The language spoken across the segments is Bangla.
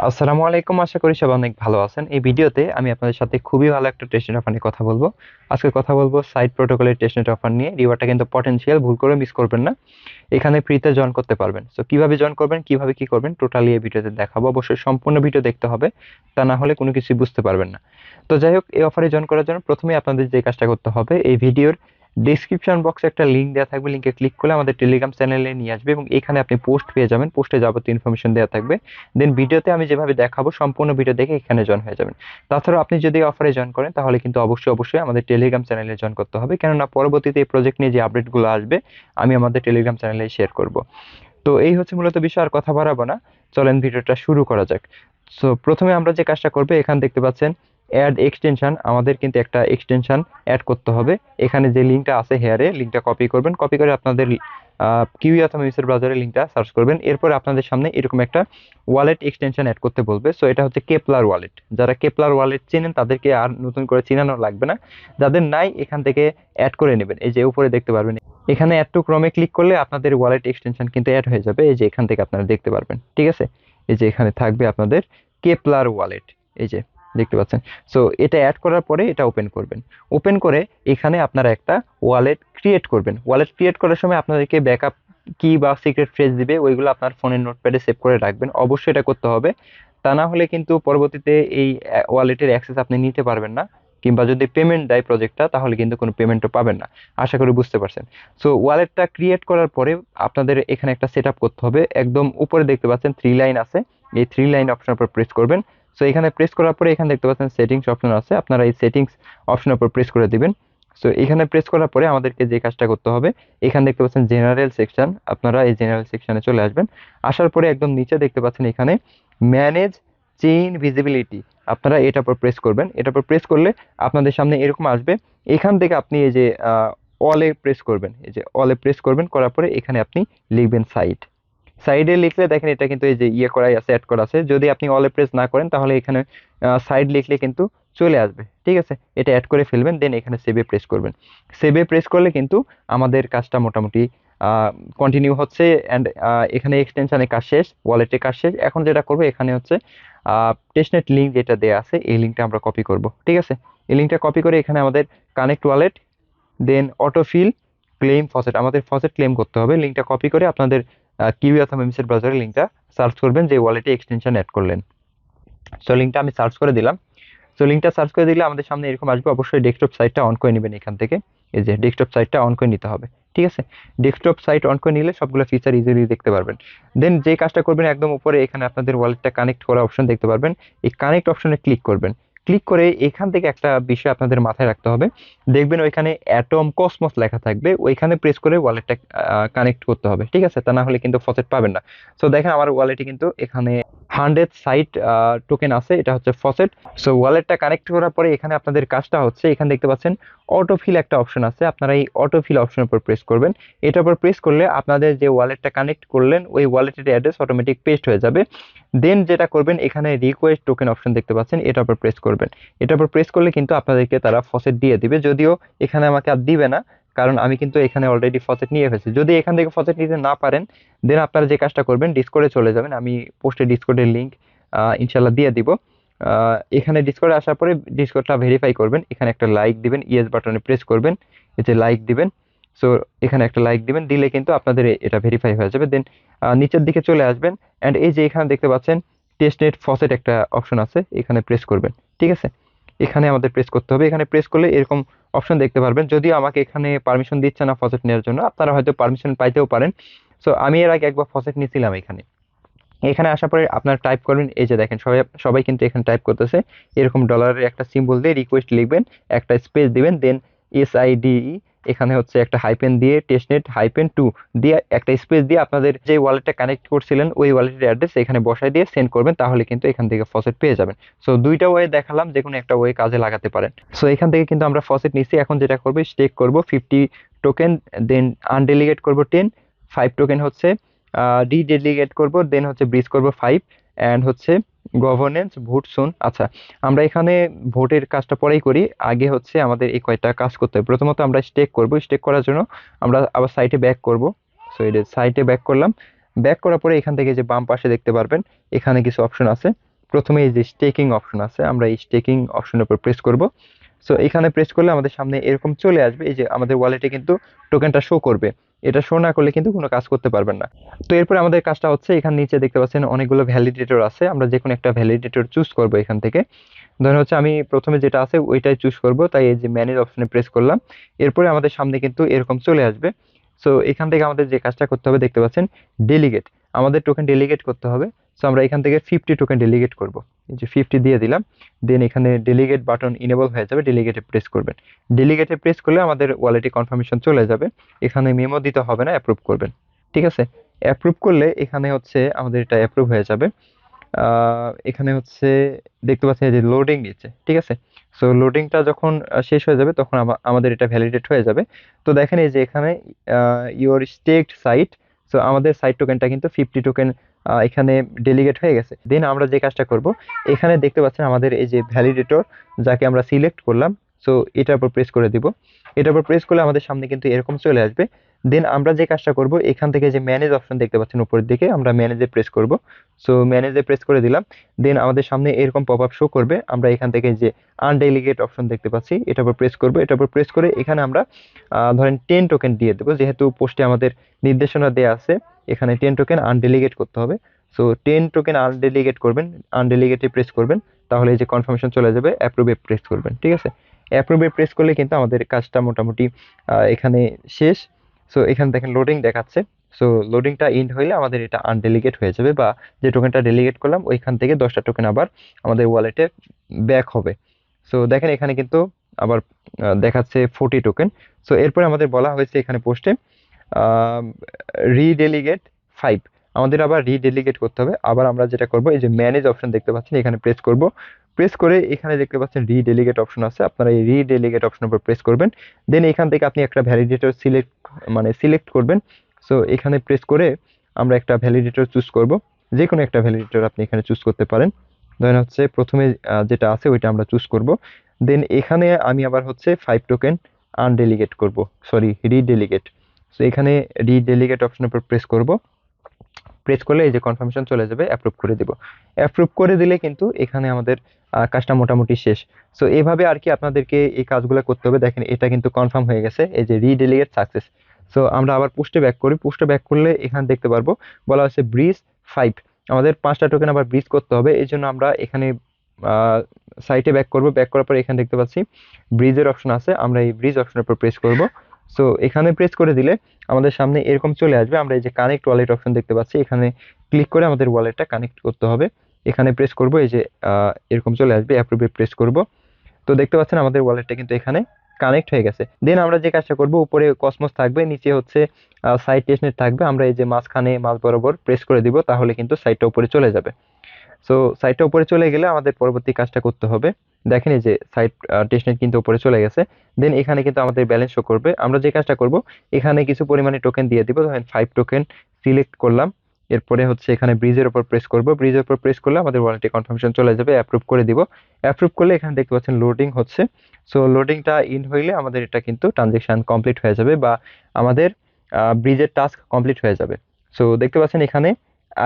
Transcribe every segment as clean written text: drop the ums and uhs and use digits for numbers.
আসসালামু আলাইকুম, আশা করি সবাই অনেক ভালো আছেন। এই ভিডিওতে আমি আপনাদের সাথে খুবই ভালো একটা টেস্টনেট অফার নিয়ে কথা বলবো। আজকে কথা বলবো সাইড প্রোটোকলের টেস্টনেট অফার নিয়ে। রিওয়ার্ডটা কিন্তু পটেনশিয়াল, ভুল করে মিস করবেন না। এখানে ফ্রিতে জয়েন করতে পারবেন। সো কিভাবে জয়েন করবেন, কিভাবে কি করবেন, টোটালি এই ভিডিওতে দেখাবো। অবশ্যই সম্পূর্ণ ভিডিও দেখতে হবে, তা না হলে কোনো কিছুই বুঝতে পারবেন না। তো যাই হোক, এই অফারে জয়েন করার জন্য প্রথমে আপনাদের যে কাজটা করতে হবে, এই ভিডিওর ডেসক্রিপশন বক্সে একটা লিঙ্ক দেওয়া থাকবে। লিঙ্কে ক্লিক করলে আমাদের টেলিগ্রাম চ্যানেলে নিয়ে আসবে এবং এখানে আপনি পোস্ট পেয়ে যাবেন। পোস্টে যাবতীয় ইনফরমেশন দেওয়া থাকবে। দেন ভিডিওতে আমি যেভাবে দেখাবো সম্পূর্ণ ভিডিও দেখে এখানে জয়েন হয়ে যাবেন। তাছাড়াও আপনি যদি অফারে জয়েন করেন তাহলে কিন্তু অবশ্যই আমাদের টেলিগ্রাম চ্যানেলে জয়েন করতে হবে, কেননা পরবর্তীতে এই প্রজেক্ট নিয়ে যে আপডেটগুলো আসবে আমি আমাদের টেলিগ্রাম চ্যানেলে শেয়ার করব। তো এই হচ্ছে মূলত বিষয়, আর কথা বাড়াবো না, চলেন ভিডিওটা শুরু করা যাক। সো প্রথমে আমরা যে কাজটা করবো, এখানে দেখতে পাচ্ছেন অ্যাড এক্সটেনশন। আমাদের কিন্তু একটা এক্সটেনশন অ্যাড করতে হবে। এখানে যে লিঙ্কটা আছে হেয়ারে, লিঙ্কটা কপি করবেন। কপি করে আপনাদের কিউই অথবা মিসের ব্রাউজারে লিঙ্কটা সার্চ করবেন। এরপর আপনাদের সামনে এরকম একটা ওয়ালেট এক্সটেনশন অ্যাড করতে বলবে। সো এটা হচ্ছে কেপলার ওয়ালেট। যারা কেপলার ওয়ালেট চেনেন তাদেরকে আর নতুন করে চেনানো লাগবে না। যাদের নাই এখান থেকে অ্যাড করে নেবেন। এই যে উপরে দেখতে পারবেন, এখানে অ্যাড টু ক্রমে ক্লিক করলে আপনাদের ওয়ালেট এক্সটেনশন কিন্তু অ্যাড হয়ে যাবে। এই যে এখান থেকে আপনারা দেখতে পারবেন, ঠিক আছে। এই যে এখানে থাকবে আপনাদের কেপলার ওয়ালেট, এই যে দেখতে পাচ্ছেন। সো এটা অ্যাড করার পরে এটা ওপেন করবেন। ওপেন করে এখানে আপনারা একটা ওয়ালেট ক্রিয়েট করবেন। ওয়ালেট ক্রিয়েট করার সময় আপনাদেরকে ব্যাকআপ কি বা সিক্রেট ফ্রেজ দিবে, ওইগুলো আপনার ফোনের নোটপ্যাডে সেভ করে রাখবেন। অবশ্যই এটা করতে হবে, তা না হলে কিন্তু পরবর্তীতে এই ওয়ালেটের অ্যাক্সেস আপনি নিতে পারবেন না। কিংবা যদি পেমেন্ট দেয় প্রজেক্টটা, তাহলে কিন্তু কোনো পেমেন্টও পাবেন না। আশা করি বুঝতে পারছেন। সো ওয়ালেটটা ক্রিয়েট করার পরে আপনাদের এখানে একটা সেট আপ করতে হবে। একদম উপরে দেখতে পাচ্ছেন থ্রি লাইন আছে, এই থ্রি লাইন অপশনের উপর প্রেস করবেন। সো এখানে প্রেস করার পরে এখানে দেখতে পাচ্ছেন সেটিংস অপশন আছে, আপনারা এই সেটিংস অপশনের উপর প্রেস করে দিবেন। সো এখানে প্রেস করার পরে আমাদেরকে যে কাজটা করতে হবে, এখানে দেখতে পাচ্ছেন জেনারেল সেকশন, আপনারা এই জেনারেল সেকশনে চলে আসবেন। আসার পরে একদম নিচে দেখতে পাচ্ছেন এখানে ম্যানেজ চেইন ভিজিবিলিটি, আপনারা এটার উপর প্রেস করবেন। এটার উপর প্রেস করলে আপনাদের সামনে এরকম আসবে। এখান থেকে আপনি এই যে অলে প্রেস করবেন, এই যে অলে প্রেস করবেন, করার পরে এখানে আপনি লিখবেন সাইট। সাইডে লিখলে দেখেন এটা কিন্তু এই যে ইয়ে করাই আছে, অ্যাড করা আছে। যদি আপনি অলে প্রেস না করেন তাহলে এখানে সাইড লিখলে কিন্তু চলে আসবে, ঠিক আছে। এটা অ্যাড করে ফেলবেন, দেন এখানে সেভে প্রেস করবেন। সেভে প্রেস করলে কিন্তু আমাদের কাজটা মোটামুটি কন্টিনিউ হচ্ছে। অ্যান্ড এখানে এক্সটেনশনে কাজ শেষ, ওয়ালেটে কাজ শেষ। এখন যেটা করবো এখানে হচ্ছে টেস্টনেট লিঙ্ক যেটা দেওয়া আছে, এই লিঙ্কটা আমরা কপি করব, ঠিক আছে। এই লিঙ্কটা কপি করে এখানে আমাদের কানেক্ট ওয়ালেট, দেন অটোফিল ক্লেম ফসেট, আমাদের ফসেট ক্লেম করতে হবে। লিঙ্কটা কপি করে আপনাদের কিউই অথবা মিমসের ব্রাউজারে লিঙ্কটা সার্চ করবেন যে ওয়ালেটে এক্সটেনশন অ্যাড করলেন। সো লিঙ্কটা আমি সার্চ করে দিলাম। সো লিঙ্কটা সার্চ করে দিলে আমাদের সামনে এরকম আসবে। অবশ্যই ডেস্কটপ সাইটটা অন করে নেবেন এখান থেকে। এই যে ডেস্কটপ সাইটটা অন করে নিতে হবে, ঠিক আছে। ডেস্কটপ সাইট অন করে নিলে সবগুলো ফিচার ইজিলি দেখতে পারবেন। দেন যে কাজটা করবেন, একদম উপরে এখানে আপনাদের ওয়ালেটটা কানেক্ট করা অপশন দেখতে পারবেন। এই কানেক্ট অপশনে ক্লিক করবেন। ক্লিক করে এখান থেকে একটা বিষয় আপনাদের মাথায় রাখতে হবে। দেখবেন ওইখানে অ্যাটম কসমস লেখা থাকবে, ওইখানে প্রেস করে ওয়ালেটটা কানেক্ট করতে হবে, ঠিক আছে। তা না হলে কিন্তু ফসেট পাবেন না। সো দেখেন আমার ওয়ালেটে কিন্তু এখানে 100 সাইট টোকেন আছে, এটা হচ্ছে ফসেট। সো ওয়ালেটটা কানেক্ট করার পরে এখানে আপনাদের কাজটা হচ্ছে, এখানে দেখতে পাচ্ছেন অটোফিল একটা অপশন আছে, আপনারা এই অটোফিল অপশনের উপর প্রেস করবেন। এটার উপর প্রেস করলে আপনাদের যে ওয়ালেটটা কানেক্ট করলেন ওই ওয়ালেটের অ্যাড্রেস অটোমেটিক পেস্ট হয়ে যাবে। দেন যেটা করবেন, এখানে রিকোয়েস্ট টোকেন অপশন দেখতে পাচ্ছেন, এটার উপর প্রেস করবেন। এটার উপর প্রেস করলে কিন্তু আপনাদেরকে তারা ফসেট দিয়ে দিবে। যদিও এখানে আমাকে আর দিবে না, কারণ আমি কিন্তু এখানে অলরেডি ফসেট নিয়ে ফেলছি। যদি এখান থেকে ফসেট নিতে না পারেন, দেন আপনারা যে কাজটা করবেন, ডিসকর্ডে চলে যাবেন। আমি পোস্টে ডিসকর্ডের লিঙ্ক ইনশাল্লাহ দিয়ে দিব। এখানে ডিসকর্ডে আসার পরে ডিসকর্ডটা ভেরিফাই করবেন। এখানে একটা লাইক দিবেন, ইয়েস বাটনে প্রেস করবেন, এই যে লাইক দিবেন। সো এখানে একটা লাইক দিবেন, দিলে কিন্তু আপনাদের এটা ভেরিফাই হয়ে যাবে। দেন নিচের দিকে চলে আসবেন। অ্যান্ড এই যে এখানে দেখতে পাচ্ছেন টেস্টনেট ফসেট একটা অপশন আছে, এখানে প্রেস করবেন, ঠিক আছে। এখানে আমাদের প্রেস করতে হবে। এখানে প্রেস করলে এরকম অপশন দেখতে পারবেন। যদিও আমাকে এখানে পারমিশন দিচ্ছে না ফসেট নেওয়ার জন্য, আপনারা হয়তো পারমিশন পাইতেও পারেন। সো আমি এর আগে একবার ফসেট নিয়েছিলাম এখানে। এখানে আসার পরে আপনারা টাইপ করবেন, এই যে দেখেন সবাই সবাই কিন্তু এখানে টাইপ করতেছে। এরকম ডলারের একটা সিম্বল দিয়ে রিকোয়েস্ট লিখবেন, একটা স্পেস দিবেন, দেন SIDE, এখানে হচ্ছে একটা হাইপেন দিয়ে টেস্টনেট হাইপেন 2 দিয়ে একটা স্পেস দিয়ে আপনাদের যে ওয়ালেটটা কানেক্ট করছিলেন ওই ওয়ালেটের অ্যাড্রেস এখানে বসায় দিয়ে সেন্ড করবেন, তাহলে কিন্তু এখান থেকে ফসেট পেয়ে যাবেন। সো দুইটা ওয়ে দেখালাম, যে কোনো একটা ওয়ে কাজে লাগাতে পারেন। সো এখান থেকে কিন্তু আমরা ফসেট নিচ্ছি। এখন যেটা করবো, স্টেক করব 50 টোকেন, দেন আনডেলিগেট করব 10, 5 টোকেন হচ্ছে ডিডেলিগেট করব, দেন হচ্ছে ব্রিজ করব 5, অ্যান্ড হচ্ছে গভর্নেন্স ভোট সুন। আচ্ছা, আমরা এখানে ভোটের কাজটা পরেই করি, আগে হচ্ছে আমাদের এই কয়টা কাজ করতে হবে। প্রথমত আমরা স্টেক করব। স্টেক করার জন্য আমরা আবার সাইটে ব্যাক করব। সো এই সাইটে ব্যাক করলাম। ব্যাক করার পরে এখান থেকে যে বাম পাশে দেখতে পারবেন এখানে কিছু অপশন আছে, প্রথমে এই যে স্টেকিং অপশন আছে, আমরা এই স্টেকিং অপশনের উপর প্রেস করব। সো এখানে প্রেস করলে আমাদের সামনে এরকম চলে আসবে, এই যে আমাদের ওয়ালেটে কিন্তু টোকেনটা শো করবে। এটা শো না করলে কিন্তু কোনো কাজ করতে পারবেন না। তো এরপরে আমাদের কাজটা হচ্ছে, এখানে নিচে দেখতে পাচ্ছেন অনেকগুলো ভ্যালিডেটর আছে, আমরা যে কোনো একটা ভ্যালিডেটর চুজ করব এখান থেকে। ধরেন হচ্ছে আমি প্রথমে যেটা আছে ওইটাই চুজ করব, তাই এই যে ম্যানেজ অপশনে প্রেস করলাম। এরপরে আমাদের সামনে কিন্তু এরকম চলে আসবে। সো এখান থেকে আমাদের যে কাজটা করতে হবে দেখতে পাচ্ছেন, ডেলিগেট, আমাদের টোকেন ডেলিগেট করতে হবে। সো আমরা এখান থেকে 50 টোকেন ডেলিগেট করব। এই যে 50 দিয়ে দিলাম, দেন এখানে ডেলিগেট বাটন ইনেবল হয়ে যাবে, ডেলিগেটে প্রেস করবেন। ডেলিগেটে প্রেস করলে আমাদের ওয়ালেটে কনফার্মেশন চলে যাবে। এখানে মেমো দিতে হবে না, অ্যাপ্রুভ করবেন। ঠিক আছে, অ্যাপ্রুভ করলে এখানে হচ্ছে আমাদের এটা অ্যাপ্রুভ হয়ে যাবে। এখানে হচ্ছে দেখতে পাচ্ছেন যে লোডিং নিচ্ছে। ঠিক আছে, সো লোডিংটা যখন শেষ হয়ে যাবে তখন আমাদের এটা ভ্যালিডেট হয়ে যাবে। তো দেখেন এই যে এখানে ইউর স্টেকড সাইট, সো আমাদের সাইট টোকেনটা কিন্তু 50 টোকেন এখানে ডেলিগেট হয়ে গেছে। দেন আমরা যে কাজটা করব, এখানে দেখতে পাচ্ছেন আমাদের এই যে ভ্যালিডেটর যাকে আমরা সিলেক্ট করলাম, সো এটার উপর প্রেস করে দিব। এটার উপর প্রেস করলে আমাদের সামনে কিন্তু এরকম চলে আসবে। দেন আমরা যে কাজটা করব, এখান থেকে যে ম্যানেজ অপশন দেখতে পাচ্ছেন উপরের দিকে, আমরা ম্যানেজে প্রেস করব। সো ম্যানেজে প্রেস করে দিলাম। দেন আমাদের সামনে এরকম পপ আপ শো করবে। আমরা এখান থেকে যে আনডেলিগেট অপশন দেখতে পাচ্ছি, এটার উপর প্রেস করব। এটার উপর প্রেস করে এখানে আমরা ধরেন 10 টোকেন দিয়ে দেবো, যেহেতু পোস্টে আমাদের নির্দেশনা দেওয়া আছে এখানে 10 টোকেন আনডেলিগেট করতে হবে। সো 10 টোকেন আনডেলিগেট করবেন, আনডেলিগেটে প্রেস করবেন, তাহলে এই যে কনফার্মেশন চলে যাবে। অ্যাপ্রুভে প্রেস করবেন। ঠিক আছে, অ্যাপ্রুভে প্রেস করলে কিন্তু আমাদের কাজটা মোটামুটি এখানে শেষ। সো এখানে দেখেন লোডিং দেখাচ্ছে। সো লোডিংটা ইন্ড হইলে আমাদের এটা আনডেলিগেট হয়ে যাবে, বা যে টোকেনটা ডেলিগেট করলাম ওইখান থেকে 10টা টোকেন আবার আমাদের ওয়ালেটে ব্যাক হবে। সো দেখেন এখানে কিন্তু আবার দেখাচ্ছে 40 টোকেন। সো এরপরে আমাদের বলা হয়েছে এখানে পোস্টে রিডেলিগেট 5, আমাদের আবার রিডেলিগেট করতে হবে। আবার আমরা যেটা করব, এই যে ম্যানেজ অপশন দেখতে পাচ্ছেন এখানে প্রেস করব। প্রেস করে এখানে দেখতে পাচ্ছেন রিডেলিগেট অপশন আছে, আপনারা এই রিডেলিগেট অপশনের উপর প্রেস করবেন। দেন এখান থেকে আপনি একটা ভ্যালিডেটর সিলেক্ট করবেন। সো এখানে প্রেস করে আমরা একটা ভ্যালিডেটর চুজ করব, যে কোনো একটা ভ্যালিডেটর আপনি এখানে চুজ করতে পারেন। ধরেন হচ্ছে প্রথমে যেটা আছে ওইটা আমরা চুজ করব। দেন এখানে আমি আবার হচ্ছে 5 টোকেন আনডেলিগেট করব, সরি রিডেলিগেট। সো এখানে রিডেলিগেট অপশনের উপর প্রেস করব। প্রেস করলে এই যে কনফার্মেশন চলে যাবে, অ্যাপ্রুভ করে দিব। অ্যাপ্রুভ করে দিলে কিন্তু এখানে আমাদের কাজটা মোটামুটি শেষ। সো এভাবে আর কি আপনাদেরকে এই কাজগুলো করতে হবে। দেখেন এটা কিন্তু কনফার্ম হয়ে গেছে, এই যে রিডেলিগেট সাকসেস। সো আমরা আবার পোস্টে ব্যাক করি। পোস্টে ব্যাক করলে এখানে দেখতে পারবো বলা হচ্ছে ব্রিজ 5, আমাদের 5টা টোকেন আবার ব্রিজ করতে হবে। এই জন্য আমরা এখানে সাইটে ব্যাক করব। ব্যাক করার পর এখানে দেখতে পাচ্ছি ব্রিজের অপশন আছে, আমরা এই ব্রিজ অপশনের উপর প্রেস করব। সো এখানে প্রেস করে দিলে আমাদের সামনে এরকম চলে আসবে। আমরা এই যে কানেক্ট ওয়ালেট অপশন দেখতে পাচ্ছি, এখানে ক্লিক করে আমাদের ওয়ালেটটা কানেক্ট করতে হবে। এখানে প্রেস করব, এই যে এরকম চলে আসবে, অ্যাপ্রুভে প্রেস করব। তো দেখতে পাচ্ছেন আমাদের ওয়ালেটটা কিন্তু এখানে কানেক্ট হয়ে গেছে। দেন আমরা যে কাজটা করব, উপরে কসমোস থাকবে, নিচে হচ্ছে সাইট টেস্টনেট থাকবে। আমরা এই যে মাঝখানে মাঝ বরাবর প্রেস করে দিব, তাহলে কিন্তু সাইটটা উপরে চলে যাবে। সো সাইটটা উপরে চলে গেলে আমাদের পরবর্তী কাজটা করতে হবে। দেখেন এই যে সাইট টেস্টনেট কিন্তু উপরে চলে গেছে। দেন এখানে কিন্তু আমাদের ব্যালেন্স শো করবে। আমরা যে কাজটা করব, এখানে কিছু পরিমাণে টোকেন দিয়ে দিব। ধরেন 5 টোকেন সিলেক্ট করলাম। এরপরে হচ্ছে এখানে ব্রিজের উপর প্রেস করব। ব্রিজের উপর প্রেস করলে আমাদের ওয়ালেটে কনফার্মেশন চলে যাবে, অ্যাপ্রুভ করে দিব। অ্যাপ্রুভ করলে এখানে দেখতে পাচ্ছেন লোডিং হচ্ছে। সো লোডিংটা ইন হইলে আমাদের এটা কিন্তু ট্রানজেকশন কমপ্লিট হয়ে যাবে, বা আমাদের ব্রিজের টাস্ক কমপ্লিট হয়ে যাবে। সো দেখতে পাচ্ছেন এখানে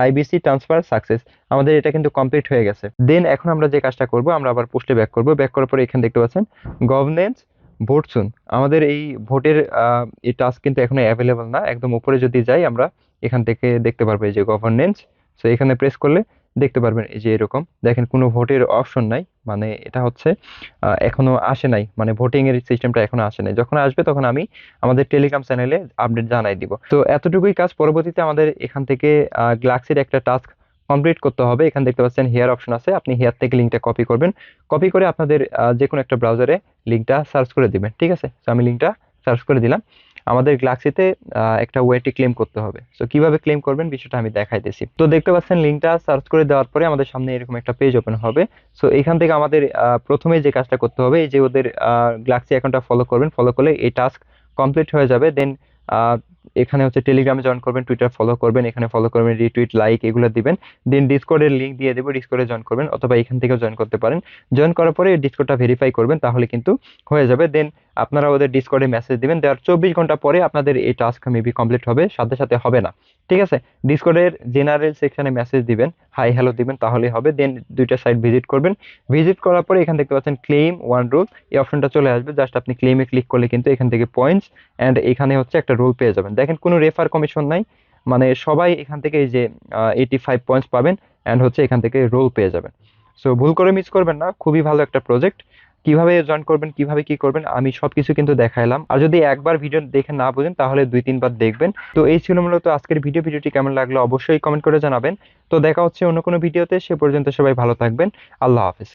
আইবিসি ট্রান্সফার সাকসেস, আমাদের এটা কিন্তু কমপ্লিট হয়ে গেছে। দেন এখন আমরা যে কাজটা করব, আমরা আবার পোস্টে ব্যাক করব। ব্যাক করার পরে এখানে দেখতে পাচ্ছেন গভর্নেন্স ভোট সুন, আমাদের এই ভোটের এই টাস্ক কিন্তু এখনো অ্যাভেলেবল না। একদম উপরে যদি যাই আমরা এখান থেকে দেখতে পারবো এই যে গভর্নেন্স। সো এখানে প্রেস করলে দেখতে পারবেন এই যে এরকম দেখেন কোনো ভোটের অপশন নাই, মানে এটা হচ্ছে এখনো আসে নাই, মানে ভোটিং এর সিস্টেমটা এখনো আসে নাই। যখন আসবে তখন আমি আমাদের টেলিগ্রাম চ্যানেলে আপডেট জানাই দিব। তো এতটুকুই কাজ। পরবর্তীতে আমাদের এখান থেকে গ্লাক্সির একটা টাস্ক কমপ্লিট করতে হবে। এখানে দেখতে পাচ্ছেন হেয়ার অপশন আছে, আপনি হেয়ার থেকে লিঙ্কটা কপি করবেন। কপি করে আপনাদের যে কোনো একটা ব্রাউজারে লিঙ্কটা সার্চ করে দিবেন। ঠিক আছে, তো আমি লিঙ্কটা সার্চ করে দিলাম। আমাদের গ্লাক্সিতে একটা ওয়েটি ক্লেম করতে হবে। সো কিভাবে ক্লেম করবেন বিষয়টা আমি দেখাইতেছি। তো দেখতে পাচ্ছেন লিঙ্কটা সার্চ করে দেওয়ার পরে আমাদের সামনে এরকম একটা পেজ ওপেন হবে। সো এখান থেকে আমাদের প্রথমে যে কাজটা করতে হবে, এই যে ওদের গ্লাক্সি অ্যাকাউন্টটা ফলো করবেন। ফলো করলে এই টাস্ক কমপ্লিট হয়ে যাবে। দেন এখানে হচ্ছে টেলিগ্রামে জয়েন করবেন, টুইটার ফলো করবেন, এখানে ফলো করবেন, রিটুইট লাইক এগুলো দিবেন। দেন ডিসকর্ডের লিঙ্ক দিয়ে দেবো, ডিসকর্ডে জয়েন করবেন, অথবা এখান থেকেও জয়েন করতে পারেন। জয়েন করার পরে ডিসকর্ডটা ভেরিফাই করবেন, তাহলে কিন্তু হয়ে যাবে। দেন আপনারা ওদের ডিসকর্ডে মেসেজ দিবেন, দেওয়ার 24 ঘন্টা পরে আপনাদের এই টাস্ক মেবি কমপ্লিট হবে, সাথে সাথে হবে না। ঠিক আছে, ডিসকর্ডের জেনারেল সেকশনে মেসেজ দিবেন, হাই হ্যালো দিবেন, তাহলেই হবে। দেন দুইটা সাইট ভিজিট করবেন, ভিজিট করার পরে এখান দেখতে পাচ্ছেন ক্লেম ওয়ান রুল, এই অপশনটা চলে আসবে। জাস্ট আপনি ক্লেমে ক্লিক করলে কিন্তু এখান থেকে পয়েন্টস অ্যান্ড এখানে হচ্ছে একটা রোল পেয়ে যাবেন। দেখেন কোনো রেফার কমিশন নাই, মানে সবাই এখান থেকে এই যে 85 পয়েন্টস পাবেন অ্যান্ড হচ্ছে এখান থেকে রোল পেয়ে যাবেন। সো ভুল করে মিস করবেন না, খুবই ভালো একটা প্রজেক্ট। কিভাবে জয়েন করবেন, কিভাবে কি করবেন, আমি সবকিছু কিন্তু দেখাইলাম। আর যদি একবার ভিডিও দেখে না বুঝেন তাহলে 2-3 বার দেখবেন। তো এই ছিল মূলত আজকের ভিডিওটি কেমন লাগলো অবশ্যই কমেন্ট করে জানাবেন। তো দেখা হচ্ছে অন্য কোনো ভিডিওতে, সে পর্যন্ত সবাই ভালো থাকবেন। আল্লাহ হাফেজ।